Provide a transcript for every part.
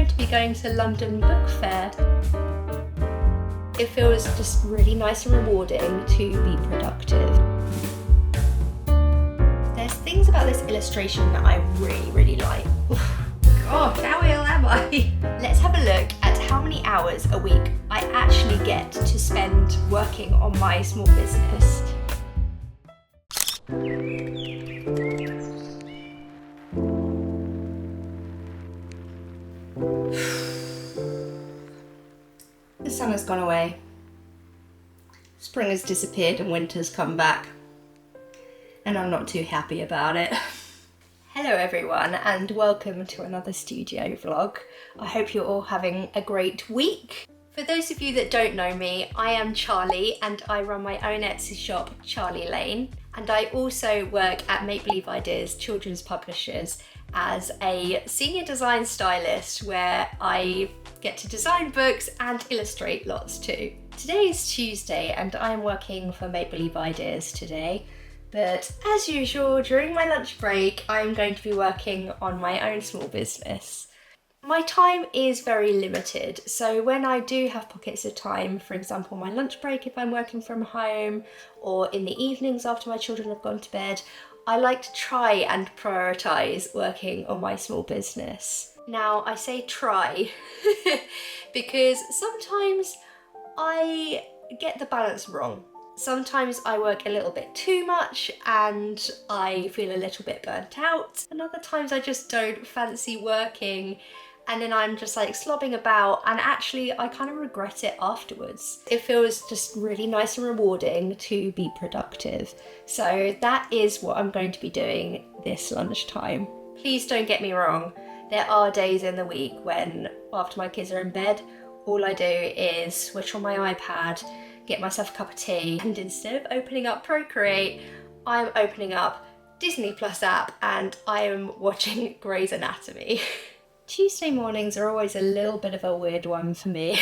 going to be going to London Book Fair. It feels just really nice and rewarding to be productive. There's things about this illustration that I really like. Gosh, how ill am I? Let's have a look at how many hours a week I actually get to spend working on my small business. The sun has gone away. Spring has disappeared and winter's come back. And I'm not too happy about it. Hello everyone and welcome to another studio vlog. I hope you're all having a great week. For those of you that don't know me, I am Charly and I run my own Etsy shop, Charly Lane. And I also work at Make Believe Ideas Children's Publishers as a senior design stylist where I get to design books and illustrate lots too. Today is Tuesday and I'm working for Make Believe Ideas today. But as usual, during my lunch break, I'm going to be working on my own small business. My time is very limited, so when I do have pockets of time, for example, my lunch break if I'm working from home, or in the evenings after my children have gone to bed, I like to try and prioritise working on my small business. Now, I say try because sometimes I get the balance wrong. Sometimes I work a little bit too much and I feel a little bit burnt out, and other times I just don't fancy working and then I'm just like slobbing about, and actually I kind of regret it afterwards. It feels just really nice and rewarding to be productive. So that is what I'm going to be doing this lunchtime. Please don't get me wrong, there are days in the week when after my kids are in bed, all I do is switch on my iPad, get myself a cup of tea, and instead of opening up Procreate, I'm opening up Disney Plus app and I am watching Grey's Anatomy. Tuesday mornings are always a little bit of a weird one for me.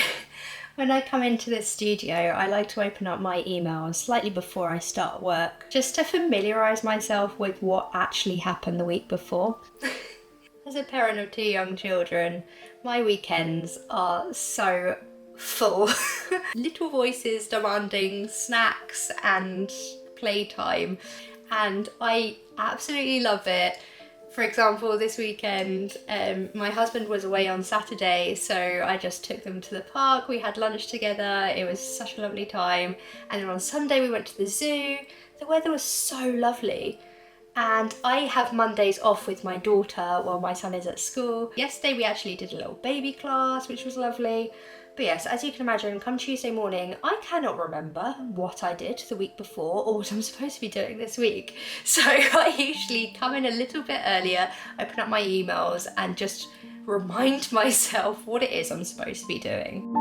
When I come into the studio, I like to open up my emails slightly before I start work, just to familiarise myself with what actually happened the week before. As a parent of 2 young children, my weekends are so full. Little voices demanding snacks and playtime, and I absolutely love it. For example, this weekend, my husband was away on Saturday, so I just took them to the park, we had lunch together, it was such a lovely time, and then on Sunday we went to the zoo. The weather was so lovely. And I have Mondays off with my daughter while my son is at school. Yesterday we actually did a little baby class, which was lovely. But yes, as you can imagine, come Tuesday morning, I cannot remember what I did the week before or what I'm supposed to be doing this week. So I usually come in a little bit earlier, open up my emails and just remind myself what it is I'm supposed to be doing.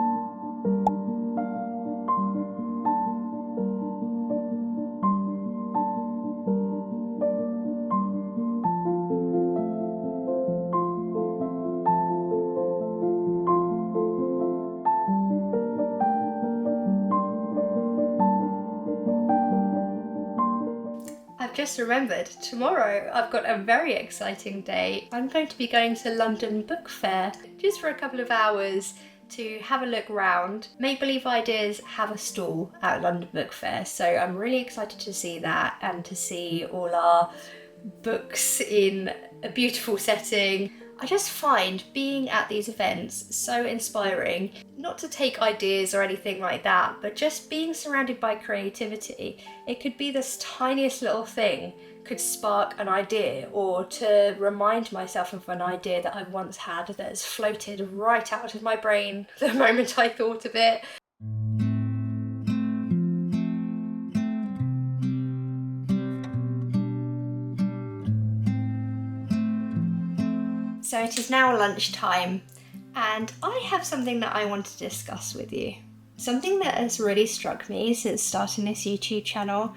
I've just remembered, tomorrow I've got a very exciting day. I'm going to be going to London Book Fair just for a couple of hours to have a look around. Make Believe Ideas have a stall at London Book Fair, so I'm really excited to see that and to see all our books in a beautiful setting. I just find being at these events so inspiring, not to take ideas or anything like that, but just being surrounded by creativity. It could be this tiniest little thing, could spark an idea, or to remind myself of an idea that I once had that has floated right out of my brain the moment I thought of it. So it is now lunchtime and I have something that I want to discuss with you. Something that has really struck me since starting this YouTube channel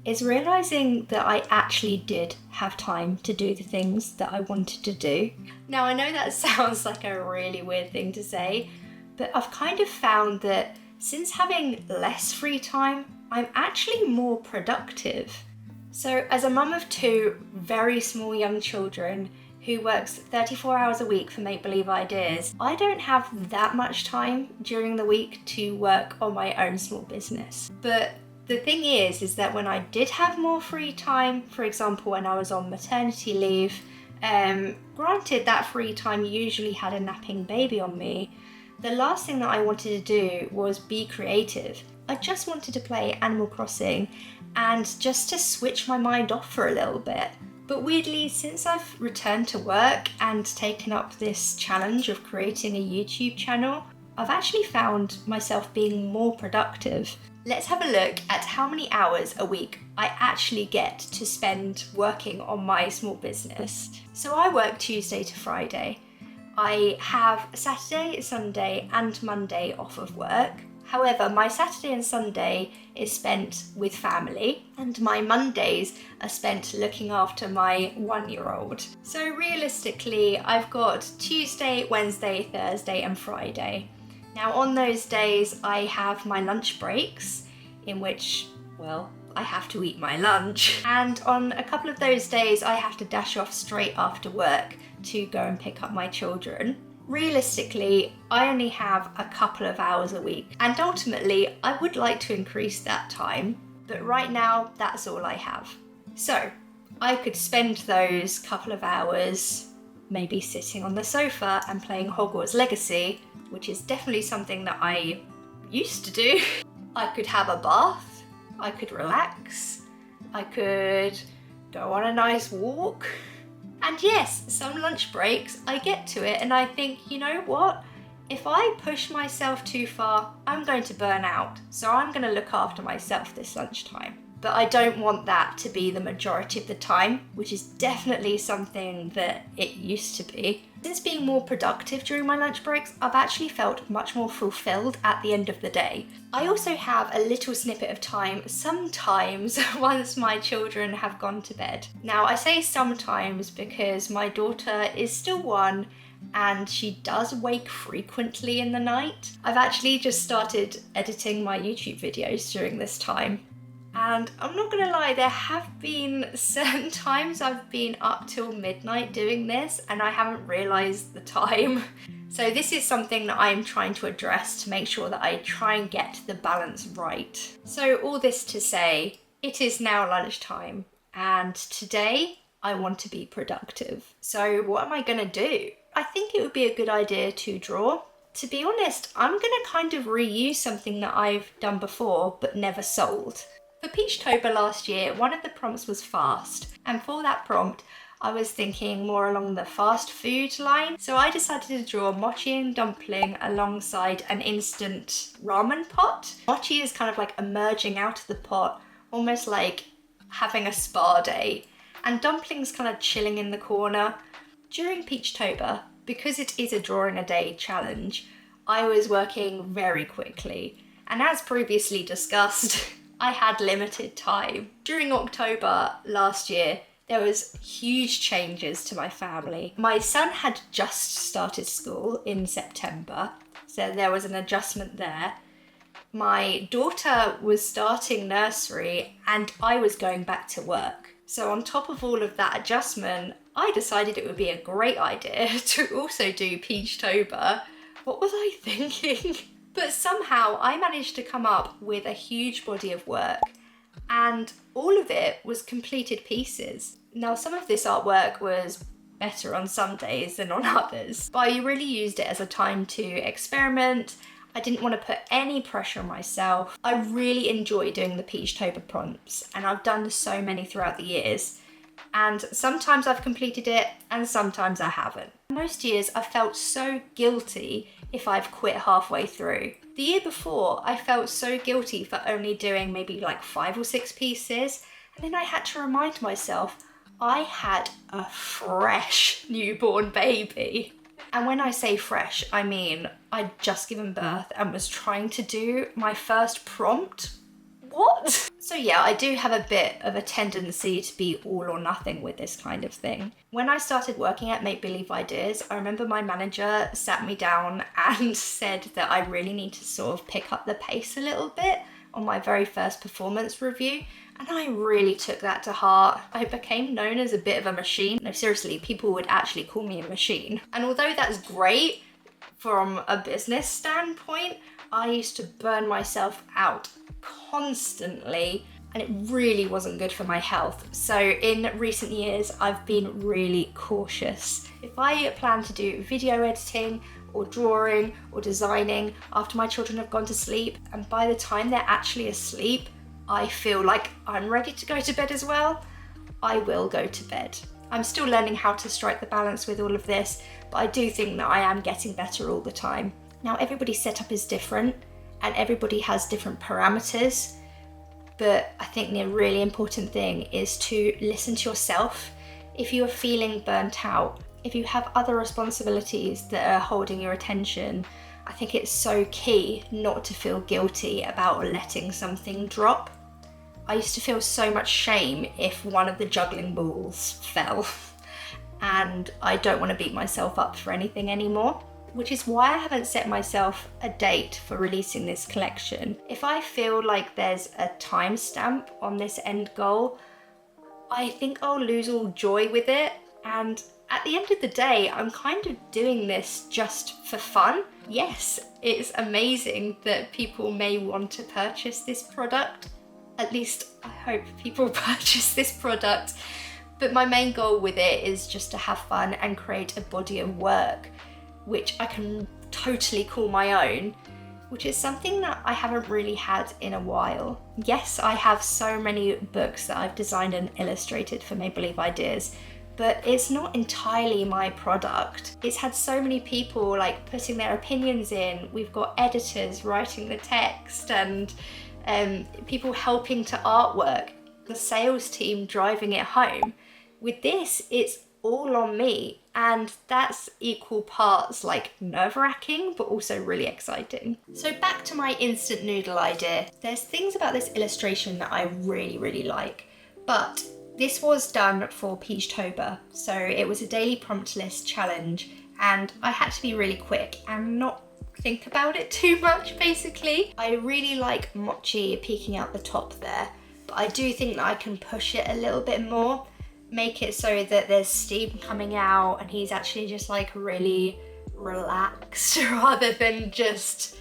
is realising that I actually did have time to do the things that I wanted to do. Now I know that sounds like a really weird thing to say, but I've kind of found that since having less free time, I'm actually more productive. So as a mum of 2 very small young children who works 34 hours a week for Make Believe Ideas, I don't have that much time during the week to work on my own small business. But the thing is that when I did have more free time, for example, when I was on maternity leave, granted that free time usually had a napping baby on me, the last thing that I wanted to do was be creative. I just wanted to play Animal Crossing and just to switch my mind off for a little bit. But weirdly, since I've returned to work and taken up this challenge of creating a YouTube channel, I've actually found myself being more productive. Let's have a look at how many hours a week I actually get to spend working on my small business. So I work Tuesday to Friday. I have Saturday, Sunday and Monday off of work. However, my Saturday and Sunday is spent with family and my Mondays are spent looking after my 1-year-old. So realistically, I've got Tuesday, Wednesday, Thursday and Friday. Now on those days, I have my lunch breaks in which, well, I have to eat my lunch. And on a couple of those days, I have to dash off straight after work to go and pick up my children. Realistically, I only have a couple of hours a week, and ultimately I would like to increase that time, but right now that's all I have. So I could spend those couple of hours maybe sitting on the sofa and playing Hogwarts Legacy, which is definitely something that I used to do. I could have a bath, I could relax, I could go on a nice walk. And yes, some lunch breaks, I get to it and I think, you know what? If I push myself too far, I'm going to burn out. So I'm going to look after myself this lunchtime. But I don't want that to be the majority of the time, which is definitely something that it used to be. Since being more productive during my lunch breaks, I've actually felt much more fulfilled at the end of the day. I also have a little snippet of time sometimes once my children have gone to bed. Now I say sometimes because my daughter is still 1 and she does wake frequently in the night. I've actually just started editing my YouTube videos during this time. And I'm not gonna lie, there have been certain times I've been up till midnight doing this and I haven't realised the time. So this is something that I'm trying to address to make sure that I try and get the balance right. So all this to say, it is now lunchtime and today I want to be productive. So what am I gonna do? I think it would be a good idea to draw. To be honest, I'm gonna kind of reuse something that I've done before but never sold. For Peachtober last year, one of the prompts was fast, and for that prompt, I was thinking more along the fast food line. So I decided to draw Mochi and Dumpling alongside an instant ramen pot. Mochi is kind of like emerging out of the pot, almost like having a spa day, and Dumpling's kind of chilling in the corner. During Peachtober, because it is a drawing a day challenge, I was working very quickly, and as previously discussed, I had limited time. During October last year, there was huge changes to my family. My son had just started school in September, so there was an adjustment there. My daughter was starting nursery and I was going back to work. So on top of all of that adjustment, I decided it would be a great idea to also do Peachtober. What was I thinking? But somehow I managed to come up with a huge body of work and all of it was completed pieces. Now some of this artwork was better on some days than on others, but I really used it as a time to experiment. I didn't want to put any pressure on myself. I really enjoy doing the Peachtober prompts and I've done so many throughout the years. And sometimes I've completed it and sometimes I haven't. Most years I felt so guilty if I've quit halfway through. The year before I felt so guilty for only doing maybe like 5 or 6 pieces, and then I had to remind myself I had a fresh newborn baby. And when I say fresh, I mean I'd just given birth and was trying to do my first prompt. What? So yeah, I do have a bit of a tendency to be all or nothing with this kind of thing. When I started working at Make Believe Ideas, I remember my manager sat me down and said that I really need to sort of pick up the pace a little bit on my very first performance review, and I really took that to heart. I became known as a bit of a machine. No, seriously, people would actually call me a machine. And although that's great from a business standpoint, I used to burn myself out constantly, and it really wasn't good for my health. So in recent years, I've been really cautious. If I plan to do video editing or drawing or designing after my children have gone to sleep, and by the time they're actually asleep, I feel like I'm ready to go to bed as well, I will go to bed. I'm still learning how to strike the balance with all of this, but I do think that I am getting better all the time. Now, everybody's setup is different and everybody has different parameters, but I think the really important thing is to listen to yourself. If you are feeling burnt out, if you have other responsibilities that are holding your attention, I think it's so key not to feel guilty about letting something drop. I used to feel so much shame if one of the juggling balls fell, and I don't want to beat myself up for anything anymore, which is why I haven't set myself a date for releasing this collection. If I feel like there's a timestamp on this end goal, I think I'll lose all joy with it, and at the end of the day, I'm kind of doing this just for fun. Yes, it's amazing that people may want to purchase this product. At least I hope people purchase this product. But my main goal with it is just to have fun and create a body of work which I can totally call my own, which is something that I haven't really had in a while. Yes, I have so many books that I've designed and illustrated for Make Believe Ideas, but it's not entirely my product. It's had so many people like putting their opinions in. We've got editors writing the text and people helping to artwork, the sales team driving it home. With this, it's all on me, and that's equal parts like nerve-wracking but also really exciting. So back to my instant noodle idea. There's things about this illustration that I really like, but this was done for Peachtober, so it was a daily prompt list challenge, and I had to be really quick and not think about it too much, basically. I really like Mochi peeking out the top there, but I do think that I can push it a little bit more, make it so that there's steam coming out and he's actually just like really relaxed rather than just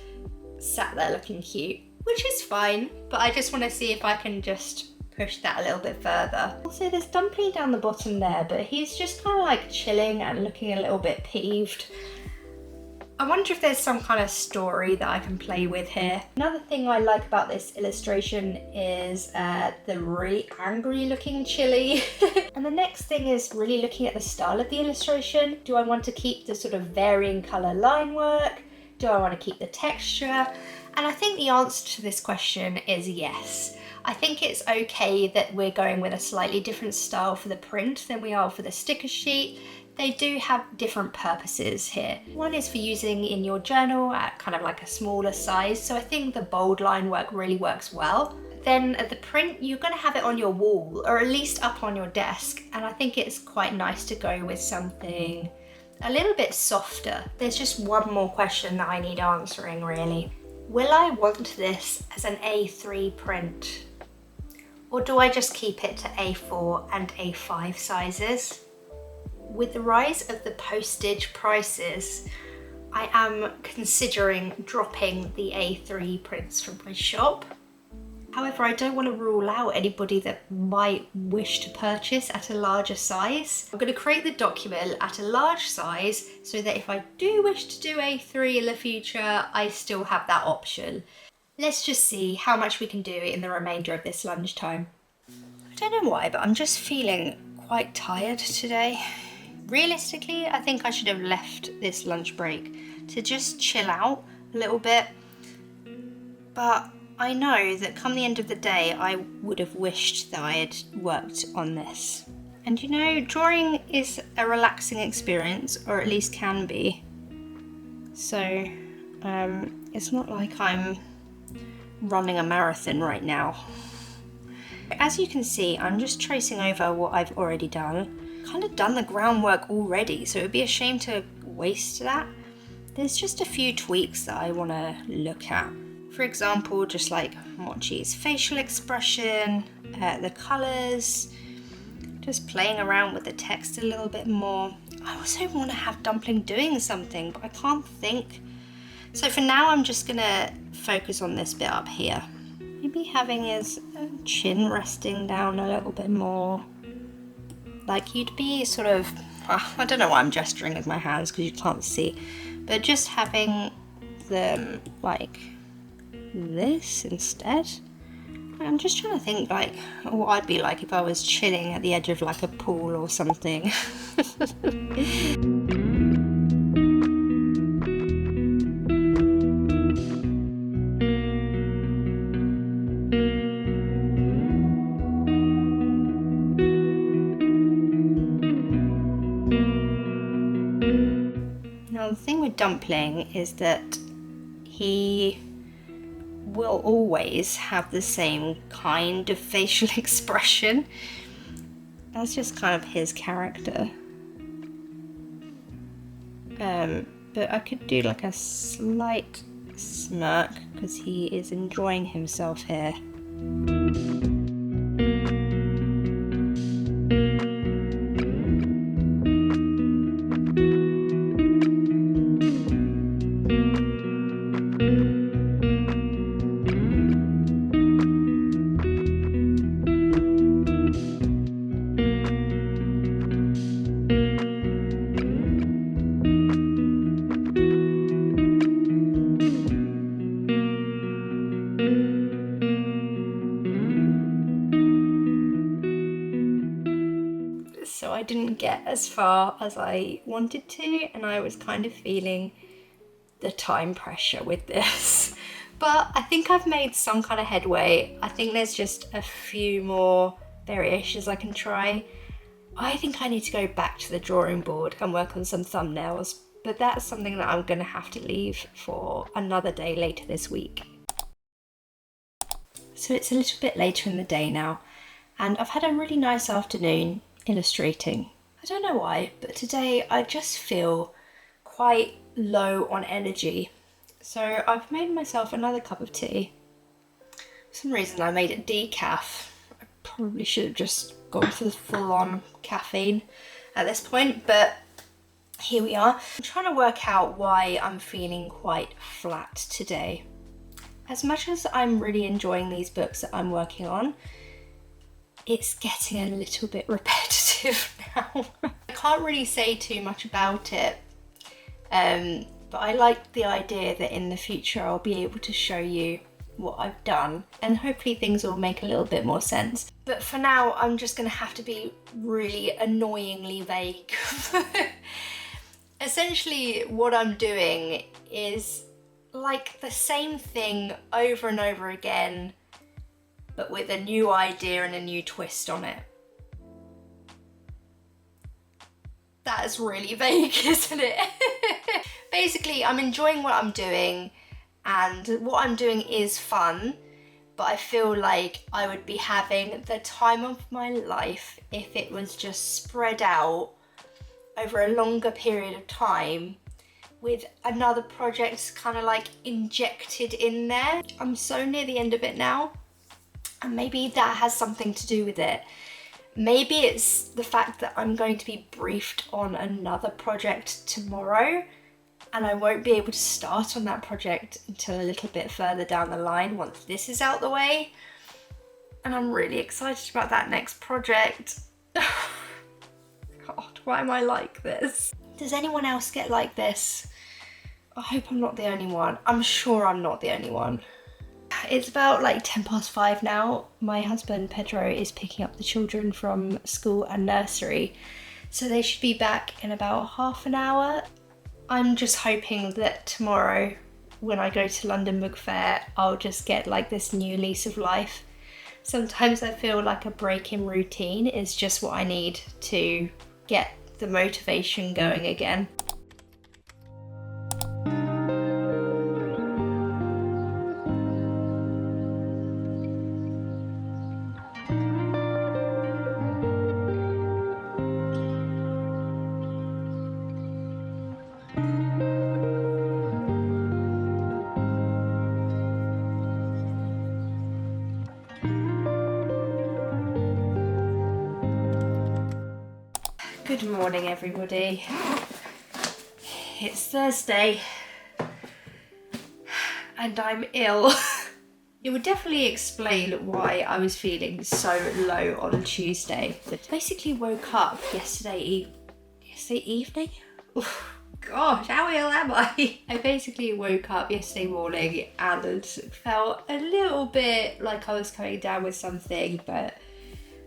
sat there looking cute, which is fine, but I just want to see if I can just push that a little bit further. Also, there's Dumpling down the bottom there, but he's just kind of like chilling and looking a little bit peeved. I wonder if there's some kind of story that I can play with here. Another thing I like about this illustration is the really angry looking chili. And the next thing is really looking at the style of the illustration. Do I want to keep the sort of varying colour line work? Do I want to keep the texture? And I think the answer to this question is yes. I think it's okay that we're going with a slightly different style for the print than we are for the sticker sheet. They do have different purposes here. One is for using in your journal at kind of like a smaller size, so I think the bold line work really works well. Then the print, you're going to have it on your wall or at least up on your desk, and I think it's quite nice to go with something a little bit softer. There's just one more question that I need answering really. Will I want this as an A3 print? Or do I just keep it to A4 and A5 sizes? With the rise of the postage prices, I am considering dropping the A3 prints from my shop. However, I don't want to rule out anybody that might wish to purchase at a larger size. I'm going to create the document at a large size so that if I do wish to do A3 in the future, I still have that option. Let's just see how much we can do in the remainder of this lunchtime. I don't know why, but I'm just feeling quite tired today. Realistically, I think I should have left this lunch break to just chill out a little bit, but I know that come the end of the day I would have wished that I had worked on this. And you know, drawing is a relaxing experience, or at least can be. So it's not like I'm running a marathon right now. As you can see, I'm just tracing over what I've already done. Kind of done the groundwork already, so it would be a shame to waste that. There's just a few tweaks that I want to look at. For example, just like Mochi's facial expression, the colours, just playing around with the text a little bit more. I also want to have Dumpling doing something, but I can't think. So for now, I'm just gonna focus on this bit up here. Maybe having his chin resting down a little bit more. Like you'd be sort of, I don't know why I'm gesturing with my hands because you can't see, but just having them like this instead. I'm just trying to think like what I'd be like if I was chilling at the edge of like a pool or something. Now the thing with Dumpling is that he will always have the same kind of facial expression. That's just kind of his character. But I could do like a slight smirk because he is enjoying himself here. So I didn't get as far as I wanted to, and I was kind of feeling the time pressure with this. But I think I've made some kind of headway. I think there's just a few more variations I can try. I think I need to go back to the drawing board and work on some thumbnails, but that's something that I'm gonna have to leave for another day later this week. So it's a little bit later in the day now, and I've had a really nice afternoon illustrating. I don't know why, but today I just feel quite low on energy. So I've made myself another cup of tea. For some reason I made it decaf. I probably should have just gone for the full-on caffeine at this point, but here we are. I'm trying to work out why I'm feeling quite flat today. As much as I'm really enjoying these books that I'm working on, it's getting a little bit repetitive now. I can't really say too much about it, but I like the idea that in the future I'll be able to show you what I've done, and hopefully things will make a little bit more sense. But for now, I'm just gonna have to be really annoyingly vague. Essentially, what I'm doing is like the same thing over and over again, but with a new idea and a new twist on it. That is really vague, isn't it? Basically, I'm enjoying what I'm doing, and what I'm doing is fun, but I feel like I would be having the time of my life if it was just spread out over a longer period of time with another project kind of like injected in there. I'm so near the end of it now, and maybe that has something to do with it. Maybe it's the fact that I'm going to be briefed on another project tomorrow, and I won't be able to start on that project until a little bit further down the line once this is out the way. And I'm really excited about that next project. God, why am I like this? Does anyone else get like this? I hope I'm not the only one. I'm sure I'm not the only one. It's about like 5:10 now. My husband Pedro is picking up the children from school and nursery, so they should be back in about half an hour. I'm just hoping that tomorrow when I go to London Book Fair, I'll just get like this new lease of life. Sometimes I feel like a break in routine is just what I need to get the motivation going again. Good morning, everybody. It's Thursday and I'm ill. It would definitely explain why I was feeling so low on Tuesday. I basically woke up yesterday evening? Oof, gosh, how ill am I? I basically woke up yesterday morning and felt a little bit like I was coming down with something, but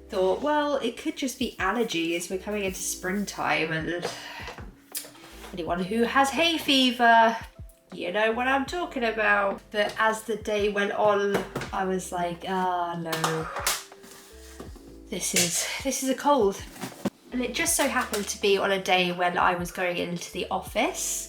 thought, well, it could just be allergies. We're coming into springtime and anyone who has hay fever, you know what I'm talking about. But as the day went on, I was like, no, this is a cold. And it just so happened to be on a day when I was going into the office.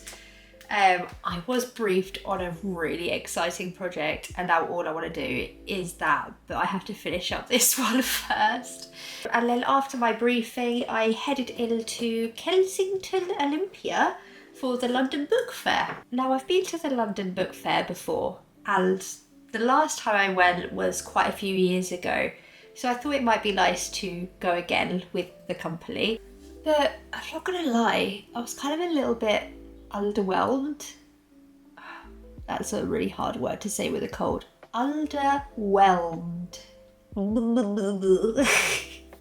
I was briefed on a really exciting project, and now all I want to do is that, but I have to finish up this one first. And then after my briefing, I headed into Kensington Olympia for the London Book Fair. Now, I've been to the London Book Fair before, and the last time I went was quite a few years ago, so I thought it might be nice to go again with the company. But I'm not gonna lie, I was kind of a little bit underwhelmed. That's a really hard word to say with a cold. Underwhelmed.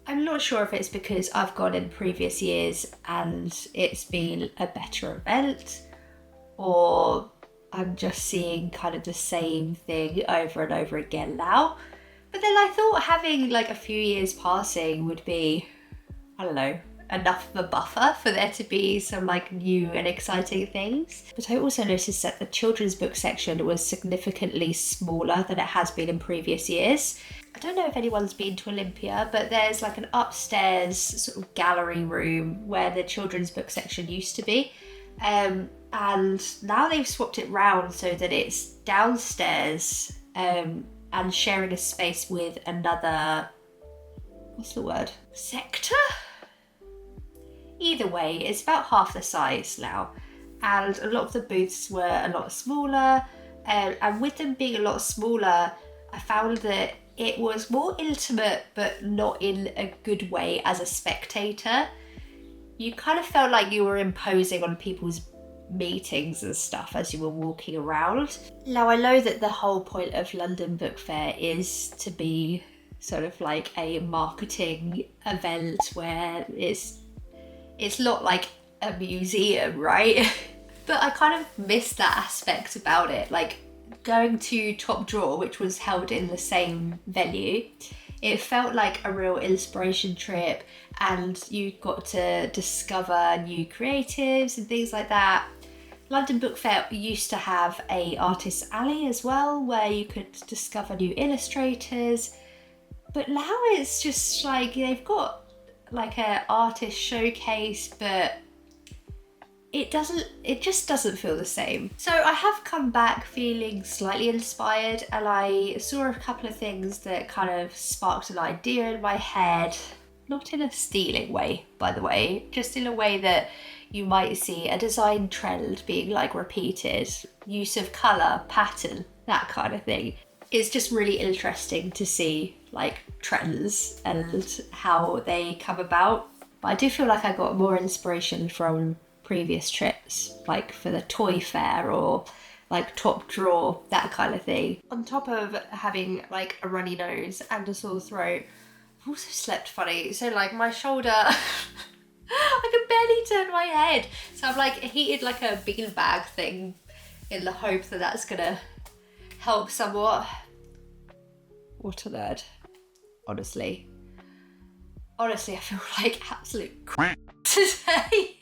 I'm not sure if it's because I've gone in previous years and it's been a better event, or I'm just seeing kind of the same thing over and over again now. But then I thought having like a few years passing would be, I don't know, enough of a buffer for there to be some like new and exciting things. But I also noticed that the children's book section was significantly smaller than it has been in previous years. I don't know if anyone's been to Olympia, but there's like an upstairs sort of gallery room where the children's book section used to be. And now they've swapped it round so that it's downstairs and sharing a space with another, what's the word? Sector? Either way, it's about half the size now, and a lot of the booths were a lot smaller, and with them being a lot smaller, I found that it was more intimate, but not in a good way as a spectator. You kind of felt like you were imposing on people's meetings and stuff as you were walking around. Now, I know that the whole point of London Book Fair is to be sort of like a marketing event where it's not like a museum, right? But I kind of missed that aspect about it. Like going to Top Drawer, which was held in the same venue, it felt like a real inspiration trip, and you got to discover new creatives and things like that. London Book Fair used to have a artist alley as well, where you could discover new illustrators. But now it's just like they've got like an artist showcase, but it just doesn't feel the same. So I have come back feeling slightly inspired, and I saw a couple of things that kind of sparked an idea in my head, not in a stealing way, by the way, just in a way that you might see a design trend being like repeated, use of colour, pattern, that kind of thing. It's just really interesting to see like trends and how they come about. But I do feel like I got more inspiration from previous trips, like for the toy fair or like Top Drawer, that kind of thing. On top of having like a runny nose and a sore throat, I've also slept funny. So like my shoulder, I can barely turn my head. So I've like heated like a beanbag thing in the hope that that's gonna help somewhat. What a nerd. Honestly, I feel like absolute crap today.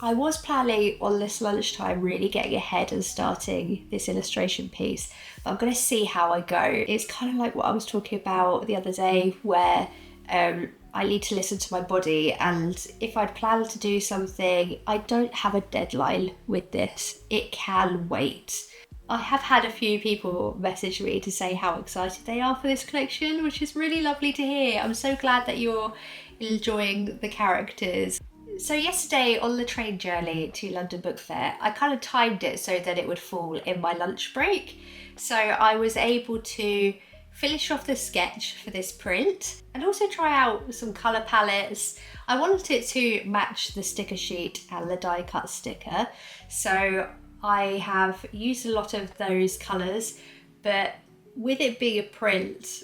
I was planning on this lunchtime really getting ahead and starting this illustration piece, but I'm going to see how I go. It's kind of like what I was talking about the other day, where I need to listen to my body, and if I'd planned to do something, I don't have a deadline with this. It can wait. I have had a few people message me to say how excited they are for this collection, which is really lovely to hear. I'm so glad that you're enjoying the characters. So yesterday on the train journey to London Book Fair, I kind of timed it so that it would fall in my lunch break. So I was able to finish off the sketch for this print and also try out some colour palettes. I wanted it to match the sticker sheet and the die cut sticker, so I have used a lot of those colours, but with it being a print,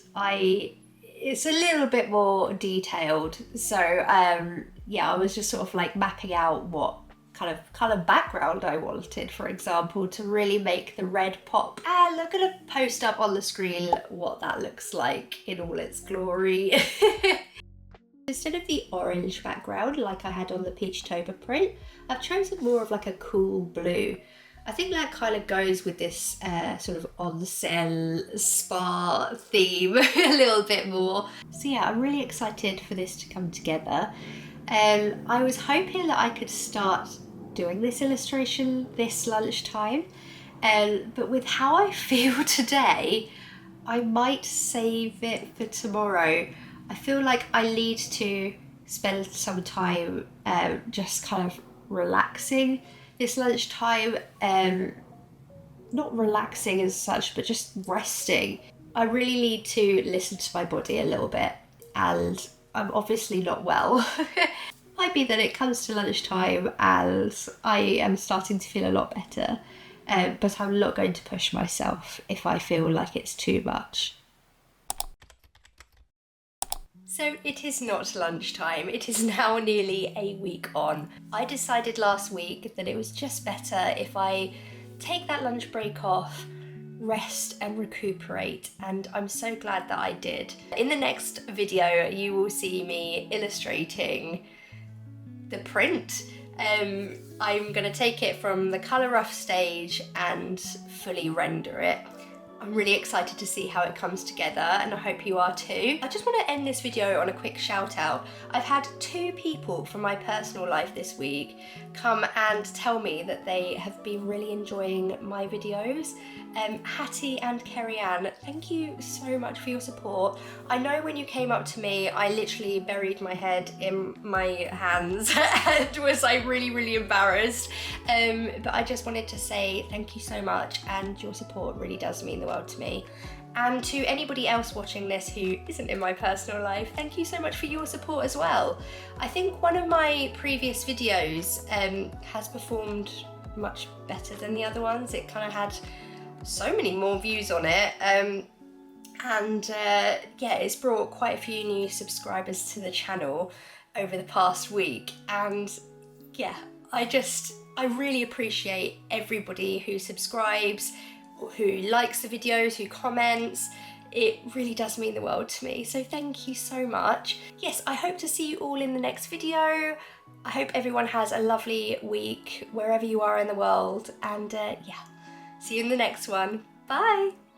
it's a little bit more detailed. So yeah, I was just sort of like mapping out what kind of colour background I wanted, for example, to really make the red pop. And I'm gonna post up on the screen what that looks like in all its glory. Instead of the orange background like I had on the Peachtober print, I've chosen more of like a cool blue. I think that kind of goes with this sort of on-sale spa theme a little bit more. So yeah, I'm really excited for this to come together. I was hoping that I could start doing this illustration this lunchtime, but with how I feel today, I might save it for tomorrow. I feel like I need to spend some time just kind of relaxing this lunchtime. Not relaxing as such, but just resting. I really need to listen to my body a little bit, and I'm obviously not well. Might be that it comes to lunchtime and I am starting to feel a lot better, but I'm not going to push myself if I feel like it's too much. So it is not lunchtime, it is now nearly a week on. I decided last week that it was just better if I take that lunch break off, rest and recuperate, and I'm so glad that I did. In the next video you will see me illustrating the print. I'm gonna take it from the colour rough stage and fully render it. I'm really excited to see how it comes together, and I hope you are too. I just want to end this video on a quick shout out. I've had 2 people from my personal life this week come and tell me that they have been really enjoying my videos. Hattie and Kerry Ann, thank you so much for your support. I know when you came up to me, I literally buried my head in my hands and was like really embarrassed. But I just wanted to say thank you so much, and your support really does mean the world to me. And to anybody else watching this who isn't in my personal life, thank you so much for your support as well. I think one of my previous videos has performed much better than the other ones. It kind of had so many more views on it, yeah, it's brought quite a few new subscribers to the channel over the past week, and yeah, I really appreciate everybody who subscribes, who likes the videos, who comments. It really does mean the world to me, so thank you so much. Yes, I hope to see you all in the next video. I hope everyone has a lovely week wherever you are in the world, and yeah, see you in the next one. Bye!